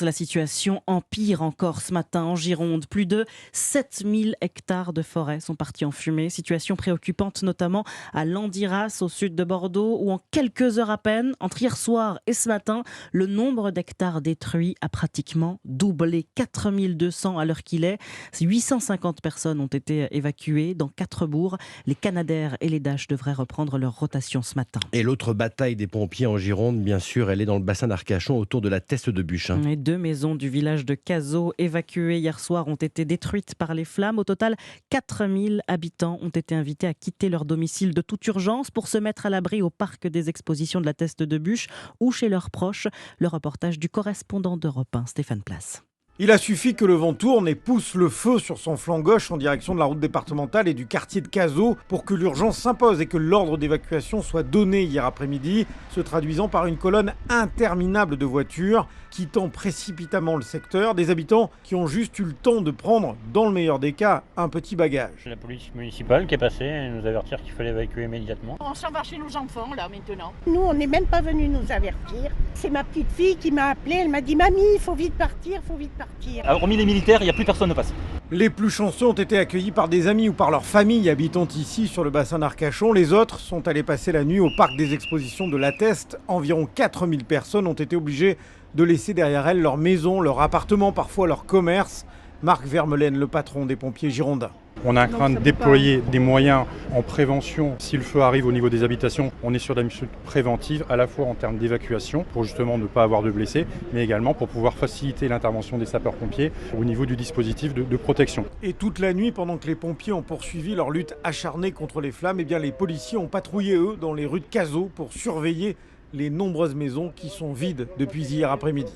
La situation empire encore ce matin en Gironde. Plus de 7000 hectares de forêt sont partis en fumée. Situation préoccupante notamment à Landiras, au sud de Bordeaux, où en quelques heures à peine, entre hier soir et ce matin, le nombre d'hectares détruits a pratiquement doublé. 4200 à l'heure qu'il est. 850 personnes ont été évacuées dans 4 bourgs. Les Canadair et les Dash devraient reprendre leur rotation ce matin. Et l'autre bataille des pompiers en Gironde, bien sûr, elle est dans le bassin d'Arcachon, autour de la Teste de Buch. Les 2 maisons du village de Cazaux, évacuées hier soir, ont été détruites par les flammes. Au total, 4000 habitants ont été invités à quitter leur domicile de toute urgence pour se mettre à l'abri au parc des expositions de la Teste de Buch ou chez leurs proches. Le reportage du correspondant d'Europe 1, Stéphane Place. Il a suffi que le vent tourne et pousse le feu sur son flanc gauche en direction de la route départementale et du quartier de Cazaux pour que l'urgence s'impose et que l'ordre d'évacuation soit donné hier après-midi, se traduisant par une colonne interminable de voitures quittant précipitamment le secteur, des habitants qui ont juste eu le temps de prendre, dans le meilleur des cas, un petit bagage. La police municipale qui est passée et nous avertir qu'il fallait évacuer immédiatement. On s'en va chez nos enfants là maintenant. Nous, on n'est même pas venus nous avertir. C'est ma petite fille qui m'a appelée, elle m'a dit « Mamie, il faut vite partir, il faut vite partir ». Hormis les militaires, il n'y a plus personne ne passe. Les plus chanceux ont été accueillis par des amis ou par leur famille habitant ici sur le bassin d'Arcachon. Les autres sont allés passer la nuit au parc des expositions de la Teste. Environ 4000 personnes ont été obligées de laisser derrière elles leur maison, leur appartement, parfois leur commerce. Marc Vermelaine, le patron des pompiers girondins. On a en train de déployer des moyens en prévention. Si le feu arrive au niveau des habitations, on est sur la mission préventive, à la fois en termes d'évacuation, pour justement ne pas avoir de blessés, mais également pour pouvoir faciliter l'intervention des sapeurs-pompiers au niveau du dispositif de protection. Et toute la nuit, pendant que les pompiers ont poursuivi leur lutte acharnée contre les flammes, eh bien les policiers ont patrouillé, eux, dans les rues de Cazaux pour surveiller les nombreuses maisons qui sont vides depuis hier après-midi.